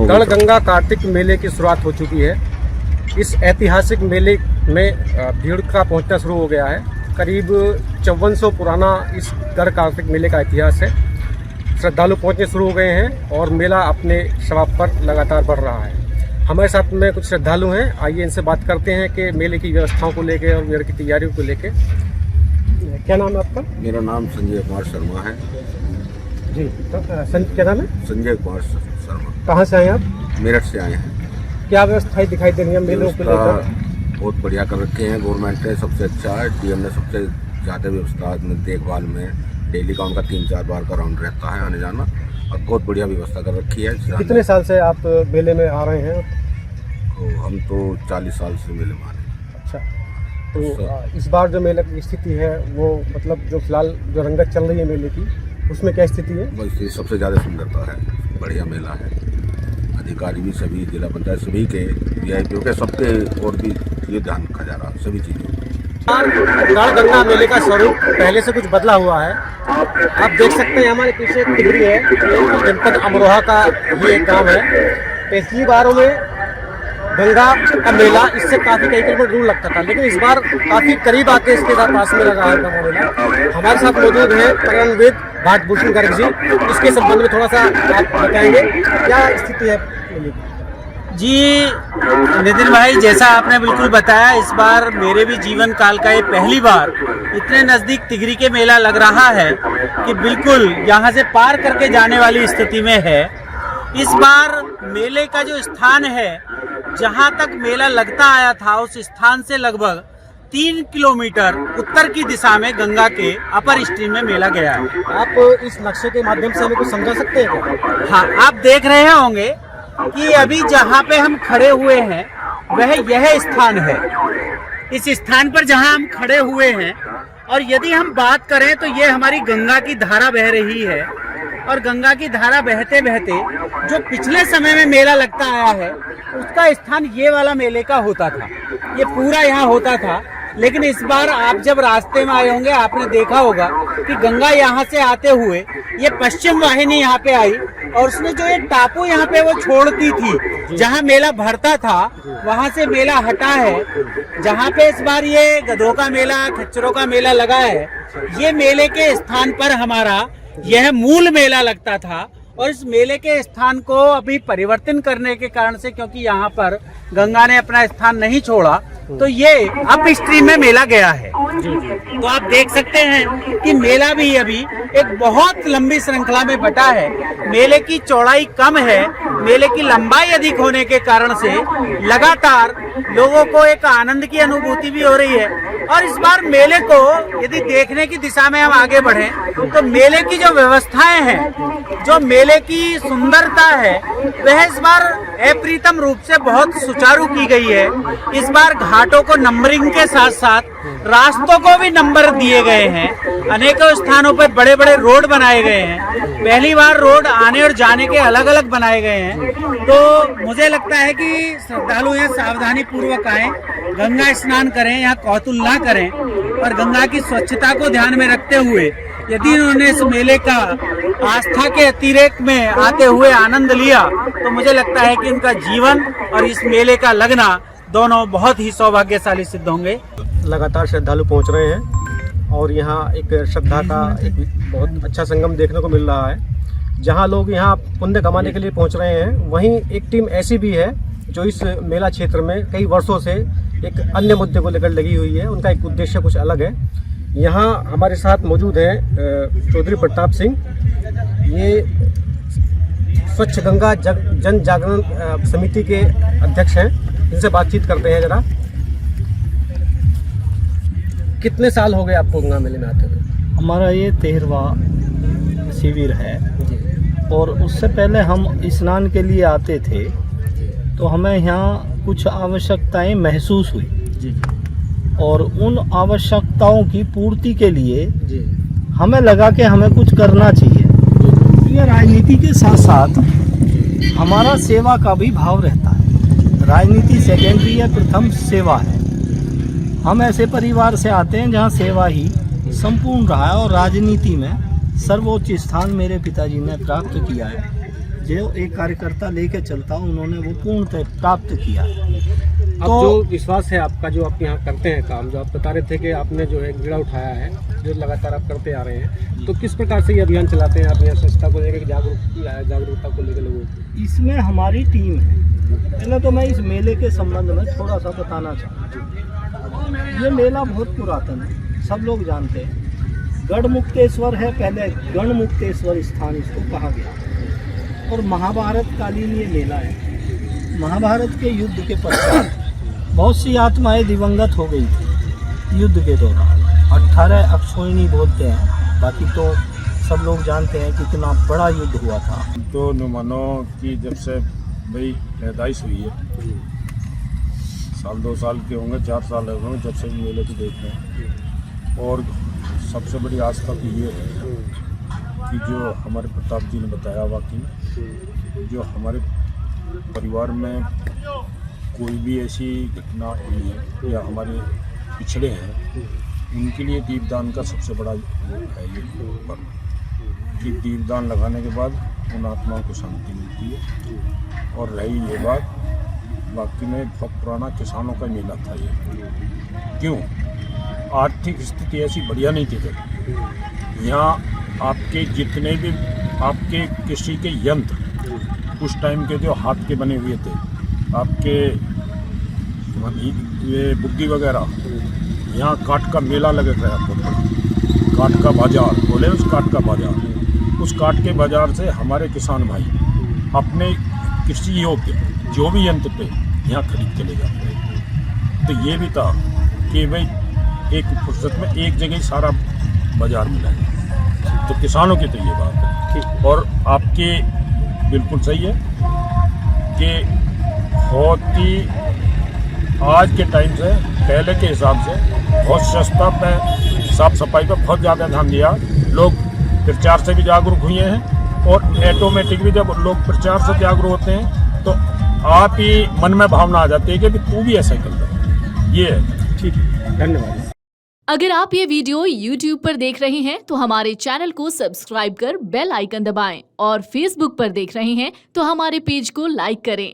गढ़गंगा कार्तिक मेले की शुरुआत हो चुकी है। इस ऐतिहासिक मेले में भीड़ का पहुंचना शुरू हो गया है। करीब 5400 पुराना इस गढ़ कार्तिक मेले का इतिहास है। श्रद्धालु पहुंचने शुरू हो गए हैं और मेला अपने शबाब पर लगातार बढ़ रहा है। हमारे साथ में कुछ श्रद्धालु हैं, आइए इनसे बात करते हैं कि मेले की व्यवस्थाओं को लेकर और मेले की तैयारियों को लेकर। क्या नाम है आपका? मेरा नाम संजय कुमार शर्मा है जी। तो क्या नाम है? संजय कुमार शर्मा। कहाँ से आए आप? मेरठ से आए हैं। क्या व्यवस्थाएं दिखाई दे रही है मेलों को लेकर? बहुत बढ़िया कर रखे हैं गवर्नमेंट ने, सबसे अच्छा है। डीएम ने सबसे ज़्यादा व्यवस्था देखभाल में, डेली का उनका 3-4 बार का राउंड रहता है आने जाना, और बहुत बढ़िया व्यवस्था कर रखी है। कितने साल से आप मेले में आ रहे हैं? तो हम तो 40 साल से मेले में आ रहे हैं। अच्छा, तो इस बार जो मेले की स्थिति है वो मतलब जो फिलहाल जो रंगत चल रही है मेले की, उसमें क्या स्थिति है? बस सबसे ज़्यादा सुंदरता है, बढ़िया मेला है। अधिकारी भी सभी, जिला पंचायत सभी के, वीआईपी के, सबके और भी ये ध्यान रखा जा रहा है सभी चीज़ों। गढ़गंगा मेले का स्वरूप पहले से कुछ बदला हुआ है। आप देख सकते हैं हमारे पीछे तिगरी है, जनपद अमरोहा का ये एक गाँव है। पिछली बारों में गंगा का मेला इससे काफ़ी कई किलोमीटर दूर लगता था, लेकिन इस बार काफ़ी करीब आके इसके साथ पास में लगा है गंगा मेला। हमारे साथ मौजूद है पर्यटनविद भाटभूषण गर्ग जी। इसके संबंध में थोड़ा सा आप बताएंगे क्या स्थिति है मेले की? जी नितिन भाई, जैसा आपने बिल्कुल बताया, इस बार मेरे भी जीवन काल का ये पहली बार इतने नज़दीक तिगरी के मेला लग रहा है कि बिल्कुल यहाँ से पार करके जाने वाली स्थिति में है। इस बार मेले का जो स्थान है, जहाँ तक मेला लगता आया था, उस स्थान से लगभग 3 किलोमीटर उत्तर की दिशा में गंगा के अपर स्ट्रीम में मेला गया है। आप इस नक्शे के माध्यम से हमें कुछ समझा सकते हैं क्या? हाँ, आप देख रहे होंगे कि अभी जहाँ पे हम खड़े हुए हैं वह यह स्थान है। इस स्थान पर जहाँ हम खड़े हुए हैं, और यदि हम बात करें तो ये हमारी गंगा की धारा बह रही है, और गंगा की धारा बहते बहते जो पिछले समय में मेला लगता आया है उसका स्थान ये वाला मेले का होता था। ये पूरा यहाँ होता था, लेकिन इस बार आप जब रास्ते में आए होंगे आपने देखा होगा कि गंगा यहाँ से आते हुए ये पश्चिम वाहिनी यहाँ पे आई, और उसने जो एक टापू यहाँ पे वो छोड़ती थी जहाँ मेला भरता था, वहाँ से मेला हटा है। जहाँ पे इस बार ये गधों का मेला, खच्चरों का मेला लगा है, ये मेले के स्थान पर हमारा यह मूल मेला लगता था। और इस मेले के स्थान को अभी परिवर्तन करने के कारण से, क्योंकि यहाँ पर गंगा ने अपना स्थान नहीं छोड़ा, तो ये अप स्ट्रीम में मेला गया है। तो आप देख सकते हैं कि मेला भी अभी एक बहुत लंबी श्रृंखला में बटा है। मेले की चौड़ाई कम है, मेले की लंबाई अधिक होने के कारण से लगातार लोगों को एक आनंद की अनुभूति भी हो रही है। और इस बार मेले को यदि देखने की दिशा में हम आगे बढ़ें तो मेले की जो व्यवस्थाएं हैं, जो मेले की सुंदरता है, वह इस बार अप्रीतम रूप से बहुत सुचारू की गई है। इस बार घाटों को नंबरिंग के साथ साथ रास्तों को भी नंबर दिए गए हैं। अनेकों स्थानों पर बड़े बड़े रोड बनाए गए हैं। पहली बार रोड आने और जाने के अलग अलग बनाए गए हैं। तो मुझे लगता है कि श्रद्धालु यहाँ सावधानी पूर्वक आएं, गंगा स्नान करें, यहाँ कौतुल ना करें, और गंगा की स्वच्छता को ध्यान में रखते हुए यदि उन्होंने इस मेले का आस्था के अतिरेक में आते हुए आनंद लिया, तो मुझे लगता है कि उनका जीवन और इस मेले का लगना दोनों बहुत ही सौभाग्यशाली सिद्ध होंगे। लगातार श्रद्धालु पहुंच रहे हैं और यहाँ एक श्रद्धा का एक बहुत अच्छा संगम देखने को मिल रहा है। जहाँ लोग यहाँ पुण्य कमाने के लिए पहुंच रहे हैं, वहीं एक टीम ऐसी भी है जो इस मेला क्षेत्र में कई वर्षों से एक अन्य मुद्दे को लेकर लगी हुई है। उनका एक उद्देश्य कुछ अलग है। यहाँ हमारे साथ मौजूद हैं चौधरी प्रताप सिंह, ये स्वच्छ गंगा जन जागरण समिति के अध्यक्ष हैं। इनसे बातचीत करते हैं जरा। कितने साल हो गए आपको गंगा मेले में आते हुए? हमारा ये 13वां शिविर है, और उससे पहले हम स्नान के लिए आते थे, तो हमें यहाँ कुछ आवश्यकताएं महसूस हुई जी, और उन आवश्यकताओं की पूर्ति के लिए जी हमें लगा कि हमें कुछ करना चाहिए। ये राजनीति के साथ साथ हमारा सेवा का भी भाव रहता है। राजनीति सेकेंडरी है, प्रथम सेवा है। हम ऐसे परिवार से आते हैं जहाँ सेवा ही संपूर्ण रहा है, और राजनीति में सर्वोच्च स्थान मेरे पिताजी ने प्राप्त किया है। जो एक कार्यकर्ता लेके चलता उन्होंने वो पूर्णतः प्राप्त किया। अब जो विश्वास है आपका, जो आप यहाँ करते हैं काम, जो आप बता रहे थे कि आपने जो है बीड़ा उठाया है, जो लगातार आप करते आ रहे हैं, तो किस प्रकार से ये अभियान चलाते हैं आप यहाँ स्वच्छता को लेकर, जागरूकता को लेकर लोगों को? इसमें हमारी टीम है। पहले तो मैं इस मेले के संबंध में थोड़ा सा बताना चाहूँ। ये मेला बहुत पुरातन है, सब लोग जानते हैं। गढ़मुक्तेश्वर है, पहले गढ़मुक्तेश्वर स्थान इसको कहा गया, और महाभारत कालीन ये मेला है। महाभारत के युद्ध के पश्चात बहुत सी आत्माएं दिवंगत हो गई थी युद्ध के दौरान। 18 अक्षोहिणी बोलते हैं, बाकी तो सब लोग जानते हैं कितना बड़ा युद्ध हुआ था। तो मानो कि जब से भाई पैदाइश हुई है, साल 2 साल के होंगे, 4 साल होंगे जब से मेले को देख रहे हैं। और सबसे बड़ी आस्था तो ये है कि जो हमारे प्रताप जी ने बताया, वाकई जो हमारे परिवार में कोई भी ऐसी घटना हुई है या हमारे पिछड़े हैं, उनके लिए दीपदान का सबसे बड़ा है ये पर्व, कि दीपदान लगाने के बाद उन आत्माओं को शांति मिलती है। और रही ये बात, बाकी में बहुत पुराना किसानों का मेला था ये। क्यों? आर्थिक स्थिति ऐसी बढ़िया नहीं थी। यहाँ आपके जितने भी आपके कृषि के यंत्र उस टाइम के जो हाथ के बने हुए थे, आपके ये बुग्गी वगैरह, यहाँ काट का मेला लगे गया, काट का बाजार बोले, उस काट का बाजार, उस काट के बाजार से हमारे किसान भाई अपने कृषि योग्य जो भी यंत्र थे यहाँ खरीद के ले जाते हैं। तो ये भी था कि भाई एक फुर्सत में एक जगह ही सारा बाजार मिला है। तो किसानों की तो ये बात है। और आपकी बिल्कुल सही है कि बहुत ही आज के टाइम से पहले के हिसाब से बहुत सस्ता पे साफ सफाई पे बहुत ज़्यादा ध्यान दिया। लोग प्रचार से भी जागरूक हुए हैं, और ऑटोमेटिक भी जब लोग प्रचार से जागरूक होते हैं तो आप ही मन में भावना आ जाती है कि तू भी ऐसा कर लो। ये है। ठीक है, धन्यवाद। अगर आप ये वीडियो YouTube पर देख रहे हैं तो हमारे चैनल को सब्सक्राइब कर बेल आइकन दबाएं, और Facebook पर देख रहे हैं तो हमारे पेज को लाइक करें।